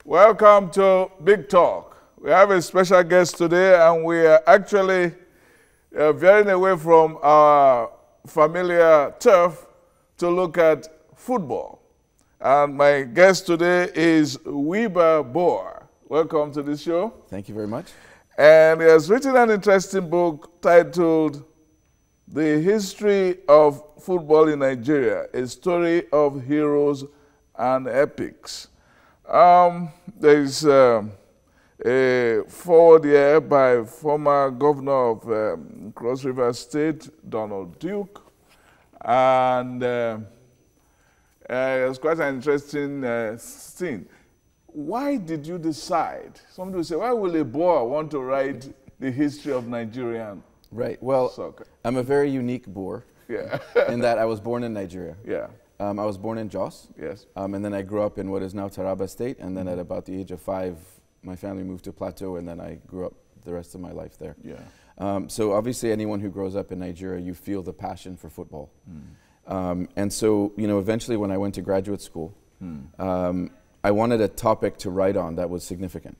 Welcome to Big Talk. We have a special guest today, and we are actually veering away from our familiar turf to look at football. And my guest today is Wiebe Boer. Welcome to the show. Thank you very much. And he has written an interesting book titled The History of Football in Nigeria, a story of heroes and epics. There's a forward here by former governor of Cross River State, Donald Duke. And it's quite an interesting thing. Why did you decide? Somebody will say, why will a Boer want to write the history of Nigerian soccer? I'm a very unique Boer in that I was born in Nigeria. Yeah. I was born in Jos. Yes. And then I grew up in what is now Taraba State. And then at about the age of 5, my family moved to Plateau, and then I grew up the rest of my life there. Yeah. So obviously anyone who grows up in Nigeria, you feel the passion for football. And so, you know, eventually when I went to graduate school, I wanted a topic to write on that was significant.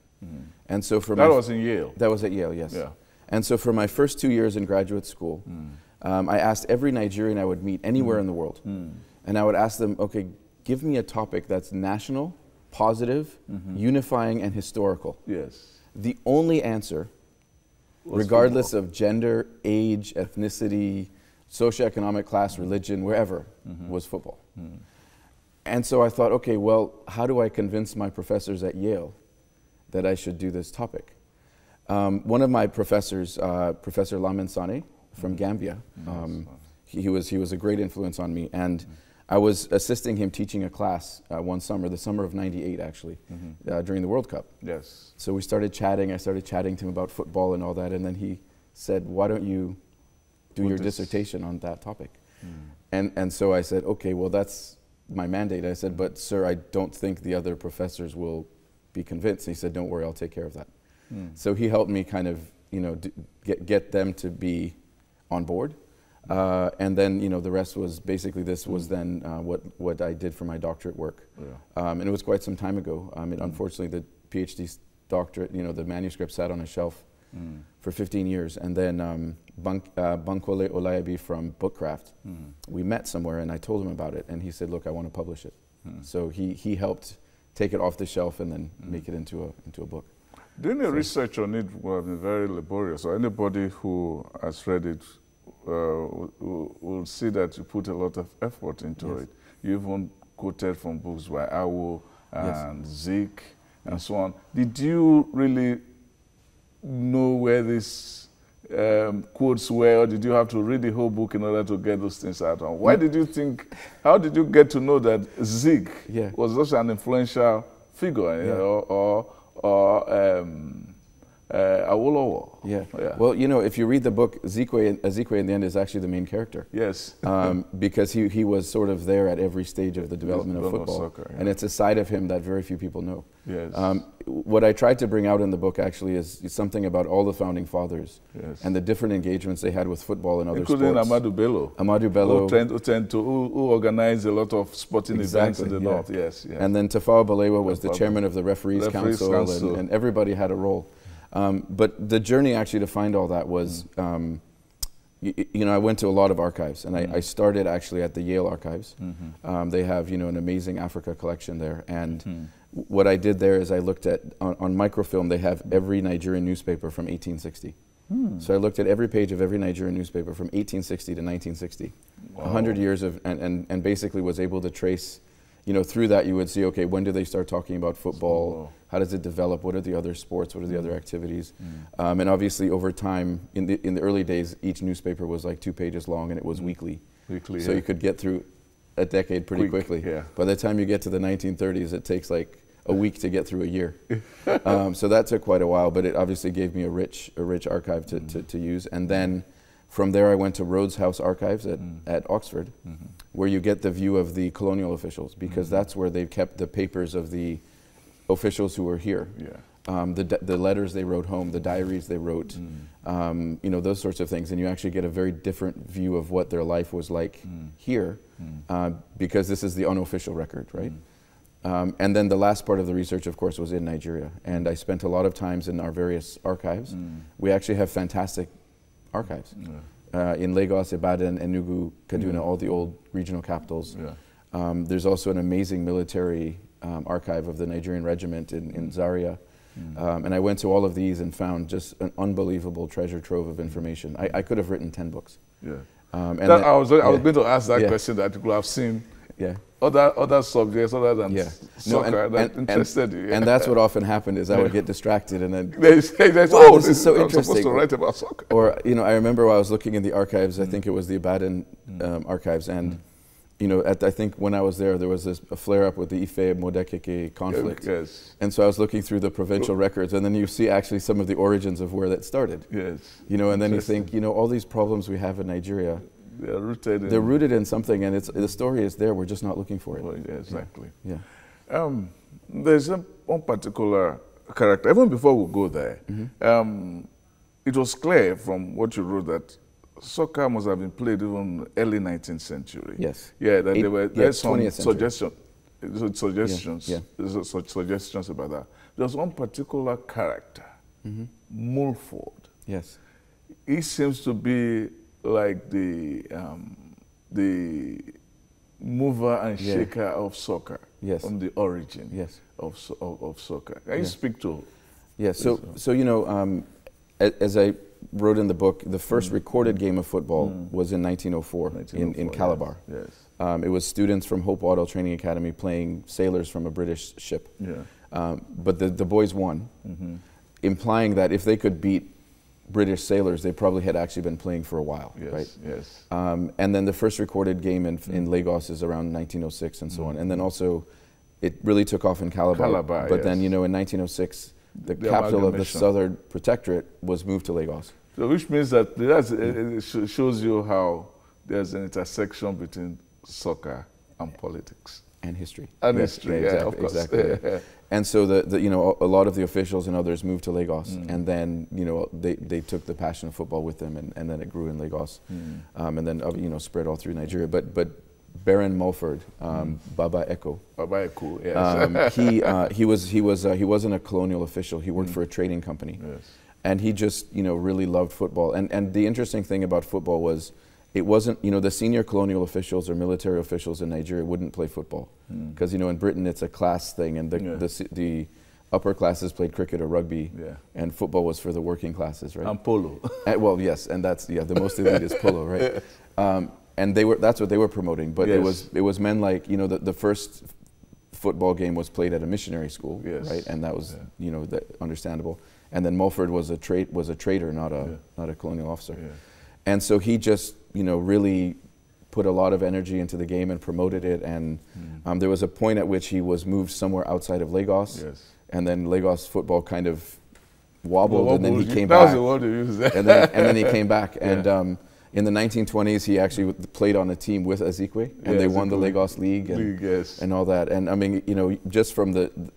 And so for that was in Yale? That was at Yale, yes. Yeah. And so for my first 2 years in graduate school, I asked every Nigerian I would meet anywhere in the world, and I would ask them, okay, give me a topic that's national, positive, unifying, and historical. Yes. The only answer, regardless of gender, age, ethnicity, socioeconomic class, religion, wherever, was football. And so I thought, okay, well, how do I convince my professors at Yale that I should do this topic? One of my professors, Professor Lamin Sane from Gambia, he was a great influence on me, and I was assisting him teaching a class one summer, the summer of '98 actually, during the World Cup. Yes. So we started chatting, I started chatting to him about football and all that, and then he said, why don't you do your dissertation on that topic? And so I said, okay, well that's my mandate. I said, but sir, I don't think the other professors will be convinced. He said, don't worry, I'll take care of that. So he helped me kind of, you know, get them to be on board. And then, you know, the rest was basically this was then what I did for my doctorate work. Yeah. And it was quite some time ago. Unfortunately, the PhD doctorate, you know, the manuscript sat on a shelf for 15 years. And then Bankole Olayabi from Bookcraft, we met somewhere and I told him about it. And he said, look, I want to publish it. So he helped take it off the shelf and then make it into a book. Doing the research on it will have been very laborious. So anybody who has read it will see that you put a lot of effort into it. You even quoted from books by Awo and Zik and so on. Did you really know where these quotes were, or did you have to read the whole book in order to get those things out? And why did you think, how did you get to know that Zik was such an influential figure, you know, or Awolowo? Yeah. Well, you know, if you read the book, Ezekwe in the end is actually the main character. Yes. Because he was sort of there at every stage of the development of football. Soccer, and it's a side of him that very few people know. Yes. What I tried to bring out in the book actually is something about all the founding fathers and the different engagements they had with football and other sports. Including Amadou Bello. Amadou Bello. Who organized a lot of sporting events in the North. Yes. And then Tafawa Balewa was the chairman of the Referees Council. And everybody had a role. But the journey actually to find all that was, you know, I went to a lot of archives, and I started actually at the Yale archives. They have, you know, an amazing Africa collection there. And what I did there is I looked at, on microfilm, they have every Nigerian newspaper from 1860. So I looked at every page of every Nigerian newspaper from 1860 to 1960. 100 years of, and basically was able to trace, you know, through that you would see, okay, when do they start talking about football? How does it develop? What are the other sports? What are the other activities? And obviously over time, in the early days, each newspaper was like 2 pages long, and it was weekly. So you could get through a decade pretty quickly. By the time you get to the 1930s, it takes like a week to get through a year. So that took quite a while, but it obviously gave me a rich archive to use. And then from there, I went to Rhodes House Archives at Oxford, where you get the view of the colonial officials, because that's where they've kept the papers of the officials who were here. The letters they wrote home, the diaries they wrote, you know, those sorts of things. And you actually get a very different view of what their life was like here, because this is the unofficial record, right? And then the last part of the research, of course, was in Nigeria. And I spent a lot of times in our various archives. We actually have fantastic archives. In Lagos, Ibadan, Enugu, Kaduna, all the old regional capitals. There's also an amazing military archive of the Nigerian regiment in Zaria. And I went to all of these and found just an unbelievable treasure trove of information. I could have written 10 books. I was going to ask that question that people have seen other subjects other than soccer that interested you. And that's what often happened is I would get distracted and then they say, wow, this is so interesting. I'm supposed to write about soccer. Or, you know, I remember while I was looking in the archives, I think it was the Ibadan archives, and you know, I think when I was there was a flare-up with the Ife-Modekeke conflict. And so I was looking through the provincial records, and then you see actually some of the origins of where that started. You know, and then you think, you know, all these problems we have in Nigeria, they're rooted in something, and the story is there. We're just not looking for it. Well, exactly. There's one particular character. Even before we go there, it was clear from what you wrote that soccer must have been played even early 19th century. That there were some suggestions about that. There's one particular character, Mulford. He seems to be like the mover and shaker of soccer from the origin of soccer. Can you speak to? So you know, as I wrote in the book, the first recorded game of football was in 1904 in Calabar. It was students from Hope Waddell Training Academy playing sailors from a British ship. But the boys won, implying that if they could beat British sailors, they probably had actually been playing for a while, right? And then the first recorded game in Lagos is around 1906 and so on. And then also, it really took off in Calabar. But then, you know, in 1906, the capital of the Southern Protectorate was moved to Lagos. So which means that it shows you how there's an intersection between soccer and politics. And history. And history, of course. Exactly. And so you know, a lot of the officials and others moved to Lagos, and then, you know, they took the passion of football with them, and then it grew in Lagos, and then, you know, spread all through Nigeria. But Baron Mulford, Baba Eko. Baba Eko, yes. He wasn't a colonial official. He worked for a trading company, and he just, you know, really loved football. And the interesting thing about football was, it wasn't, you know, the senior colonial officials or military officials in Nigeria wouldn't play football because, you know, in Britain it's a class thing, and the upper classes played cricket or rugby, and football was for the working classes, right? And polo. Well, yes, and that's the most elite is polo, right? And that's what they were promoting, but it was men like, you know, the first football game was played at a missionary school, right? And that was, you know, understandable. And then Mulford was a trader, not a colonial officer. And so he just, you know, really put a lot of energy into the game and promoted it. And there was a point at which he was moved somewhere outside of Lagos. And then Lagos football kind of wobbled, and then he came back. That was the word you used. And then he came back. And in the 1920s, he actually played on a team with Ezekwe, and they won the Lagos League and all that. And I mean, you know, just from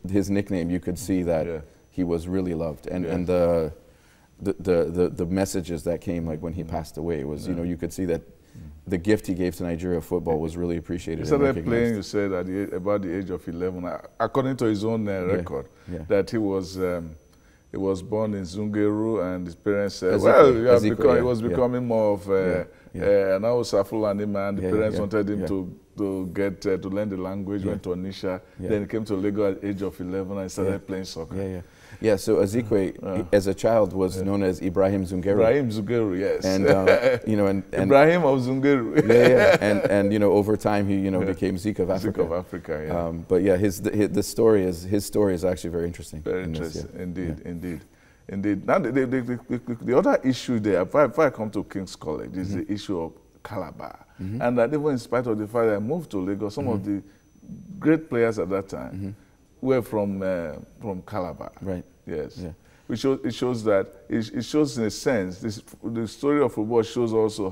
his nickname, you could see that he was really loved. And the messages that came, like when he passed away, was, you know, you could see that the gift he gave to Nigeria football was really appreciated. He started playing, you said, about the age of 11, according to his own record, that he was born in Zungeru, and his parents said, he was becoming more of an Fulani man. The parents wanted him to learn the language, went to Onitsha, then he came to Lagos at the age of 11 and started playing soccer. So Ezekwe, as a child, was known as Ibrahim Zungeru. Ibrahim Zungeru, yes. And, you know, and Ibrahim of Zungeru. And you know, over time, he, you know, became Zeke of Africa. Zeke of Africa, but yeah, his story is actually very interesting. Very interesting, indeed. Now, the other issue there, if I come to King's College, is the issue of Calabar. And that even in spite of the fact that I moved to Lagos, some of the great players at that time were from Calabar. Right. Yes. It shows that, it shows in a sense, the story of football shows also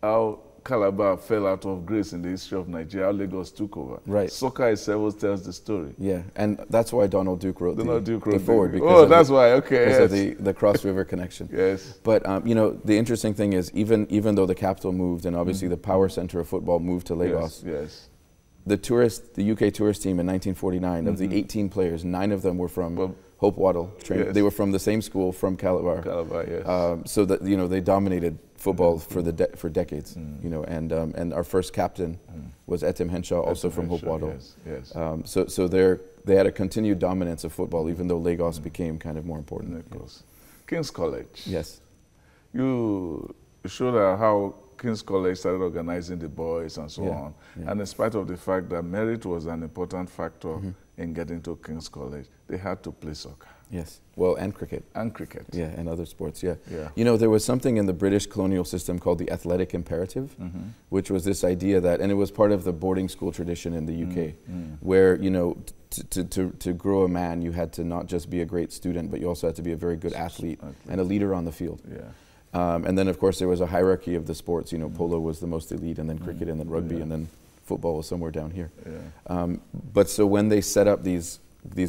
how Calabar fell out of grace in the history of Nigeria, how Lagos took over. Right. Soccer itself tells the story. Yeah, and that's why Donald Duke wrote the forward. Because that's why, okay. Because of the Cross River connection. Yes. But, you know, the interesting thing is, even though the capital moved, and obviously the power center of football moved to Lagos, the UK tourist team in 1949, of the 18 players, 9 of them were from Hope Waddle. Yes. They were from the same school from Calabar. Calabar, yes. So that they dominated football for decades. And our first captain was Etim Henshaw, also from Hope Waddle. Yes. So they had a continued dominance of football, even though Lagos became kind of more important. Yes. King's College. Yes. You showed how King's College started organizing the boys and so on. Yeah. And in spite of the fact that merit was an important factor in getting to King's College, they had to play soccer. Yes. Well, and cricket. And cricket. Yeah, and other sports, yeah. There was something in the British colonial system called the athletic imperative, which was this idea that, and it was part of the boarding school tradition in the UK, where, to grow a man, you had to not just be a great student, but you also had to be a very good athlete and a leader on the field. Yeah. And then, of course, there was a hierarchy of the sports. Polo was the most elite, and then cricket, and then rugby, and then football was somewhere down here. Yeah. But so when they set up these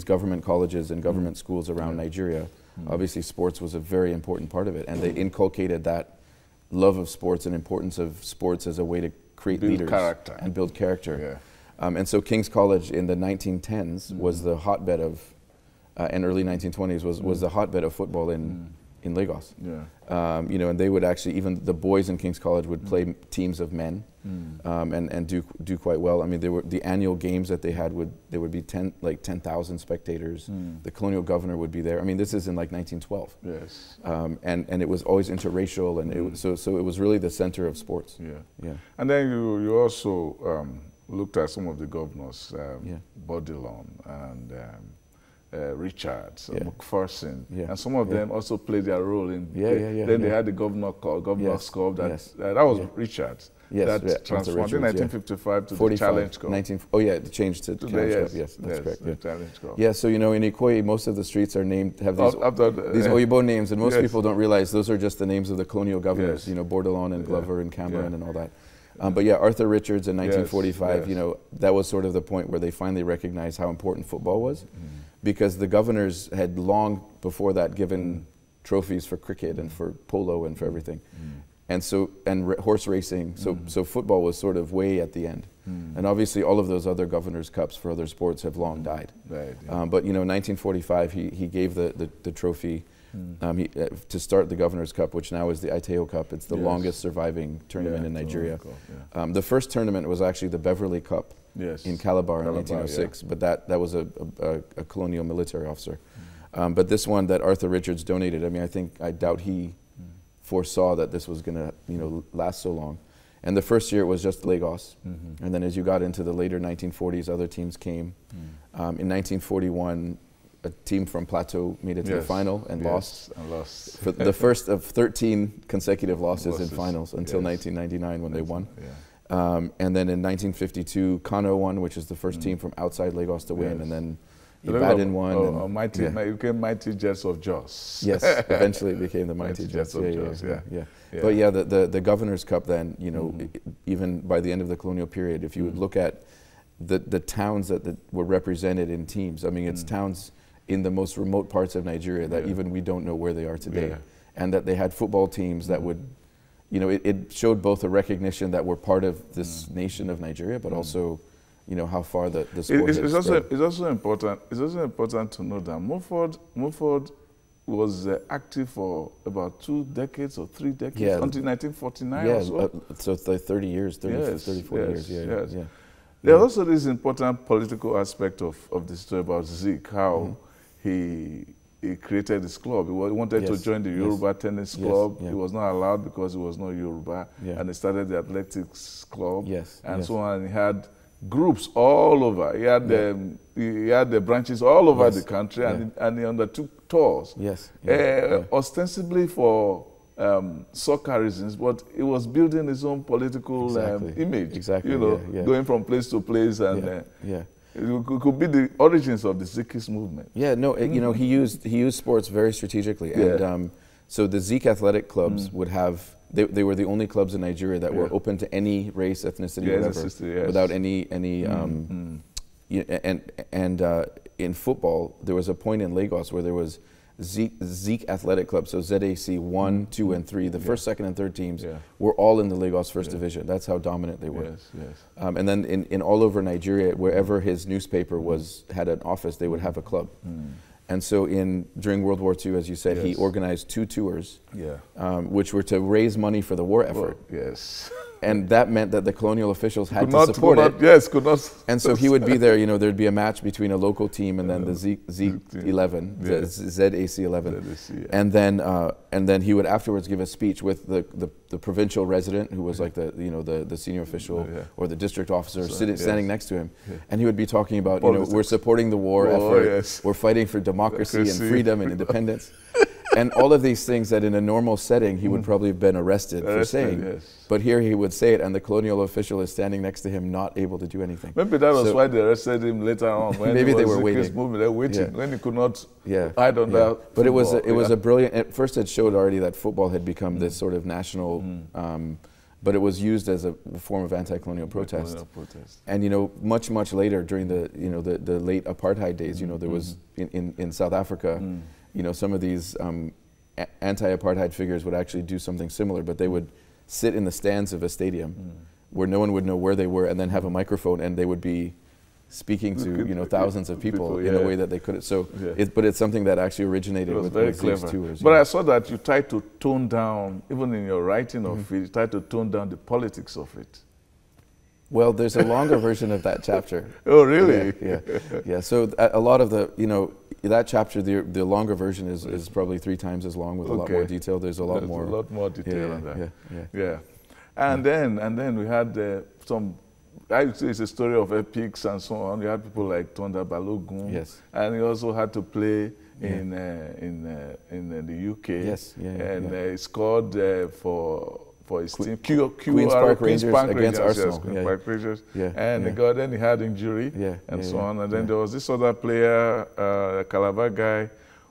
government colleges and government schools around Nigeria, obviously sports was a very important part of it, and they inculcated that love of sports and importance of sports as a way to create leaders and build character. Yeah. And so King's College in the 1910s was the hotbed of, and early 1920s was the hotbed of football in Lagos. Yeah. And they would actually, even the boys in King's College would play teams of men, and do quite well. I mean, they were the annual games that they had there would be 10,000 spectators. The colonial governor would be there. I mean, this is in like 1912. Yes. And it was always interracial, and so it was really the center of sports. Yeah. And then you also looked at some of the governors, Bodilon and Richards, McPherson, and some of them also played their role in. Then they had the Governor's Cup. That was Richards. Yes, that transformed in 1955 to the Challenge Cup. It changed to Challenge Cup. Yes, that's correct. The Challenge Cup. Yeah, so in Ikoyi, most of the streets are named have these Oyibo names, and most people don't realize those are just the names of the colonial governors. Bordelon and Glover and Cameron and all that. But Arthur Richards in 1945. That was sort of the point where they finally recognized how important football was. Because the governors had long before that given trophies for cricket and for polo and for everything, and horse racing. So football was sort of way at the end, and obviously all of those other governors' cups for other sports have long died. Right. But 1945 he gave the trophy to start the Governor's Cup, which now is the Aiteo Cup. It's the longest surviving tournament in Nigeria. The first tournament was actually the Beverly Cup. Yes. In Calabar in 1906, but that was a colonial military officer. But this one that Arthur Richards donated, I doubt he foresaw that this was going to last so long. And the first year it was just Lagos, and then as you got into the later 1940s, other teams came. In 1941, a team from Plateau made it to the final and lost. For the first of 13 consecutive losses in finals until 1999 when they won. And then in 1952, Kano won, which is the first team from outside Lagos to win, and then Ibadan won. It became Mighty Jets of Jos. Yes, eventually it became the Mighty Jets of Jos. But the Governor's Cup then, even by the end of the colonial period, if you would look at the towns that were represented in teams, it's towns in the most remote parts of Nigeria that even we don't know where they are today, and that they had football teams that would. It showed both a recognition that we're part of this nation of Nigeria, but also, how far the sport has spread. It's also important to know that Mumford was active for about 2 decades or 3 decades until 1949 or so. So it's like 30 years, 40 years. Yeah. There's also this important political aspect of the story about Zik, how he created this club. He wanted to join the Yoruba tennis club. He was not allowed because he was not Yoruba. And he started the athletics club and so on. He had groups all over. He had the branches all over the country, and he undertook tours. Ostensibly for soccer reasons, but he was building his own political image. Going from place to place and. It could be the origins of the Zikist movement. He used sports very strategically, and so the Zik athletic clubs would have. They were the only clubs in Nigeria that were open to any race, ethnicity, whatever, without any. And in football, there was a point in Lagos where there was Zeke Athletic Club, so ZAC 1, 2, and 3, the first, second, and third teams were all in the Lagos First Division. That's how dominant they were. Yes, yes. And then in all over Nigeria, wherever his newspaper had an office, they would have a club. And so during World War II, as you said, he organized 2 tours, which were to raise money for the war effort. Yes. And that meant that the colonial officials had to support it. Yes, could not. And so he would be there, there'd be a match between a local team and then the Zeke 11, the ZAC 11. And then he would afterwards give a speech with the provincial resident, who was like the senior official or the district officer standing next to him. And he would be talking about, we're supporting the war effort, we're fighting for democracy and freedom and independence. And all of these things that in a normal setting he would probably have been arrested for saying. But here he would say it, and the colonial official is standing next to him, not able to do anything. Maybe that was why they arrested him later on. When maybe they were waiting. They were waiting when he could not hide on that. But it was a brilliant. At first, it showed already that football had become this sort of national. But it was used as a form of anti-colonial protest. And much later, during the late apartheid days, there was in South Africa. Some of these anti-apartheid figures would actually do something similar, but they would sit in the stands of a stadium where no one would know where they were, and then have a microphone, and they would be speaking to thousands of people in a way that they couldn't. So, but it's something that actually originated with these tours. But I saw that you tried to tone down, even in your writing of it, you tried to tone down the politics of it. Well, there's a longer version of that chapter. Oh, really? Yeah. So a lot of that chapter, the longer version is probably 3 times as long with a lot more detail. There's a lot more detail on that. Yeah. And then we had some. I would say it's a story of epics and so on. You had people like Tonda Balogun, and he also had to play in the UK. He scored for his team, Queen's Park Rangers against Arsenal. And then he had injury and so on. And then there was this other player, a Calabar guy,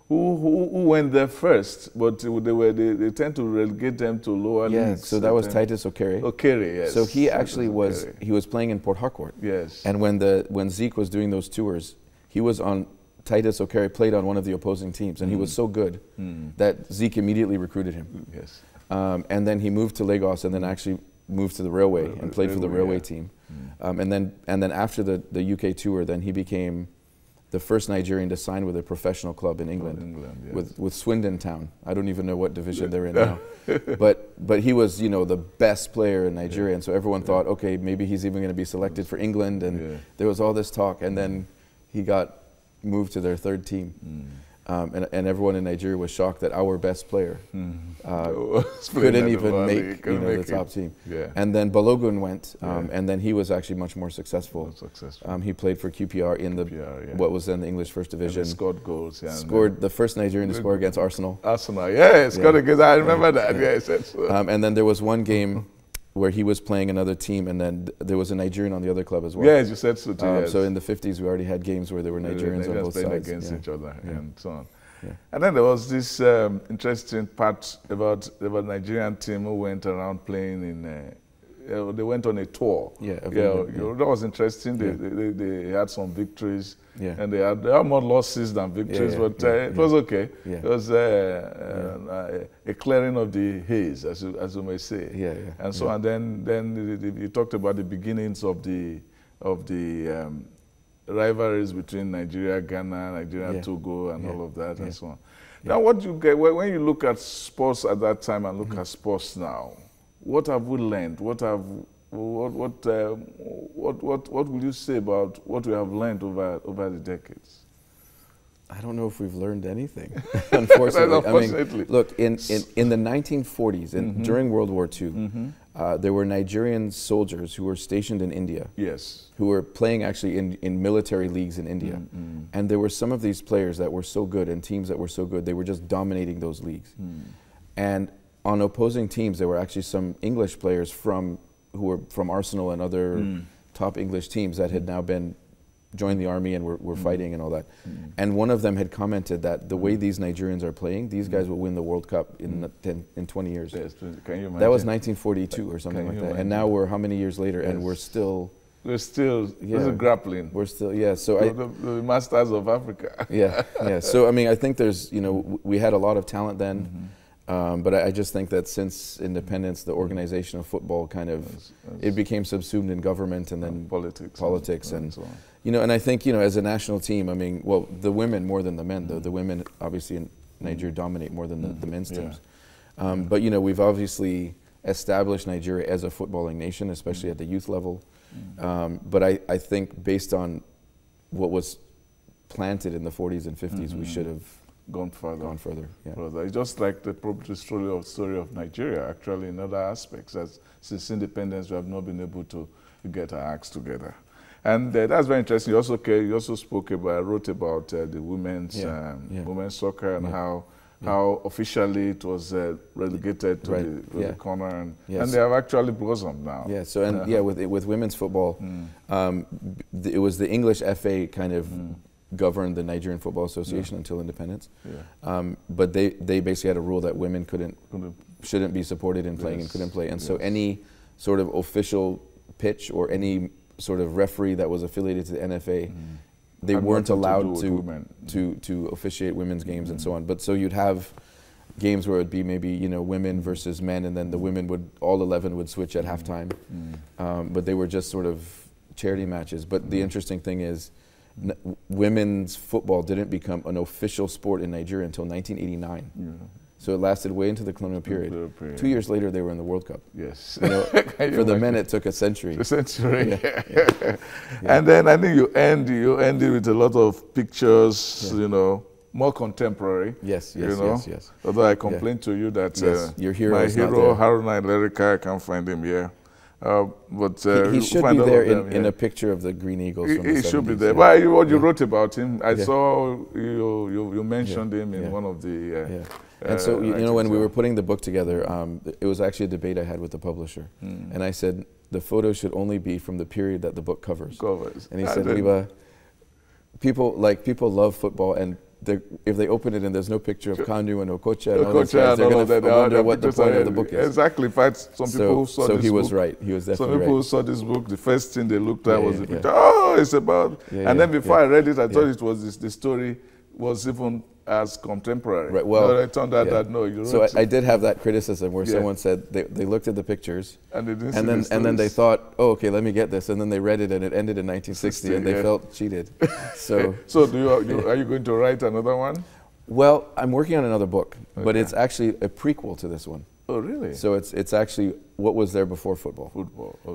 who went there first, but they tend to relegate them to lower leagues. So that was Titus Okere. Yes. So he actually was playing in Port Harcourt. Yes. And when Zeke was doing those tours, he was on. Titus Okere played on one of the opposing teams, and he was so good that Zeke immediately recruited him. Yes. And then he moved to Lagos, and then actually moved to the Railway and played for the Railway team. And then after the UK tour, then he became the first Nigerian to sign with a professional club in England, with Swindon Town. I don't even know what division they're in now. But he was, the best player in Nigeria, and so everyone thought, okay, maybe he's even going to be selected for England, and there was all this talk, and then he got moved to their 3rd team. And everyone in Nigeria was shocked that our best player couldn't even make the top team. And then Balogun went, and then he was actually much more successful. He played for QPR in what was then the English First Division. And scored goals. Scored the first Nigerian to score against Arsenal. Scored against. I remember that. And then there was one game where he was playing another team, and then there was a Nigerian on the other club as well. Yes, you said so too. So in the 50s, we already had games where there were Nigerians on both sides against each other and so on. And then there was this interesting part about the Nigerian team who went around playing in. They went on a tour. That was interesting. They had some victories, and they had more losses than victories, but it was okay. It was a clearing of the haze, as you may say. And so and then you talked about the beginnings of the rivalries between Nigeria, Ghana, Nigeria, Togo, and all of that, and so on. Now, what you get when you look at sports at that time and look at sports now? What have we learned? What would you say about what we have learned over the decades? I don't know if we've learned anything, unfortunately. I mean, look, in the 1940s, and during World War II, there were Nigerian soldiers who were stationed in India, who were playing actually in military leagues in India. And there were some of these players that were so good, and teams that were so good, they were just dominating those leagues. And on opposing teams, there were actually some English players who were from Arsenal and other top English teams that had now joined the army and were fighting and all that. And one of them had commented that the way these Nigerians are playing, these guys will win the World Cup in 20 years. Can you imagine? That was 1942 or something like that. And now we're how many years later, and we're still We're still grappling. We're still, yeah. So the masters of Africa. Yeah, yeah. So I mean, I think there's, you know, we had a lot of talent then, but I just think that since independence, the organization of football kind of it became subsumed in government and then politics and so on. You know, and I think, you know, as a national team, I mean, well, the women more than the men, though. The women obviously in Nigeria dominate more than the men's teams. But you know, we've obviously established Nigeria as a footballing nation, especially at the youth level. But I think based on what was planted in the 40s and 50s, we should have gone further. Yeah. It's just like the story of Nigeria, actually, in other aspects. As since independence, we have not been able to get our acts together. And that's very interesting. You also wrote about the women's soccer and how officially it was relegated to the corner, and they have actually blossomed now. Yeah. So with women's football, it was the English FA kind of governed the Nigerian Football Association until independence. But they basically had a rule that women shouldn't be supported in playing and couldn't play, and so any sort of official pitch or any sort of referee that was affiliated to the NFA. They weren't allowed to officiate women's games and so on. But so you'd have games where it'd be maybe, you know, women versus men, and then the women all 11 would switch at halftime. But they were just sort of charity matches. But the interesting thing is, women's football didn't become an official sport in Nigeria until 1989. So it lasted way into the colonial period. 2 years later, they were in the World Cup. Yes. You know, for the men, it took a century. And then I think you ended with a lot of pictures, you know, more contemporary. Yes. Although I complained to you that your hero my hero, Haruna Ilerika, I can't find him here. But he should be there in a picture of the Green Eagles. He should be there. Well, you wrote about him. I saw you mentioned him in one of the. And so, you know, when we were putting the book together, it was actually a debate I had with the publisher. And I said, the photos should only be from the period that the book covers. And he said, Liba, people love football, and if they open it and there's no picture of Kanu and Okocha and all these guys, they're going to wonder what the point of the book is. Exactly. In fact, some people who saw this book. So he was right. He was definitely right. Some people who saw this book, the first thing they looked at was the picture. Oh, it's about... And then before I read it, I thought it was the story was even as contemporary. Right. Well, but it turned out that no, you wrote So I did have that criticism where someone said they looked at the pictures and then they thought, oh, okay, let me get this, and then they read it and it ended in 1960 and they felt cheated. So are you going to write another one? Well, I'm working on another book, but it's actually a prequel to this one. Oh, really? So it's actually what was there before football.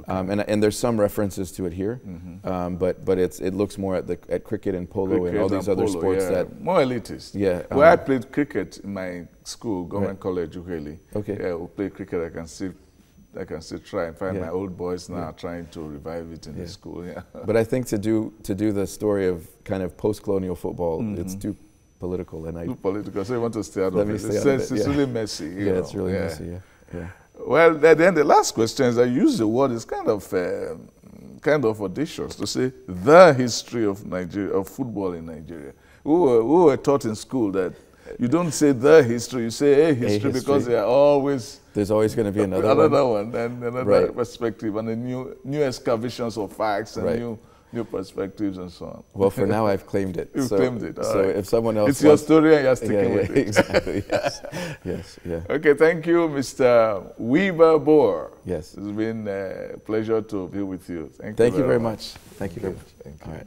And there's some references to it here, but it looks more at cricket and polo and all these other sports that more elitist. Yeah. Well, I played cricket in my school, government college, Ukeli. Okay. Yeah, we play cricket. I can still try and find my old boys now trying to revive it in the school. Yeah. But I think to do the story of kind of post-colonial football, it's too political, and too political. So you want to stay out of it. It's really messy. It's really messy. Yeah. Well, then the last question is I use the word is kind of audacious to say the history of Nigeria, of football in Nigeria. We were taught in school that you don't say the history, you say a history because there's always going to be another one and another perspective and a new excavations of facts and new perspectives and so on. Well, for now, I've claimed it. You've claimed it. So if someone else it's your story and you're sticking with it. Exactly. Yes. Okay, thank you, Mr. Weaver Boer. Yes. It's been a pleasure to be with you. Thank you very much. Thank you very much. Thank you. All right.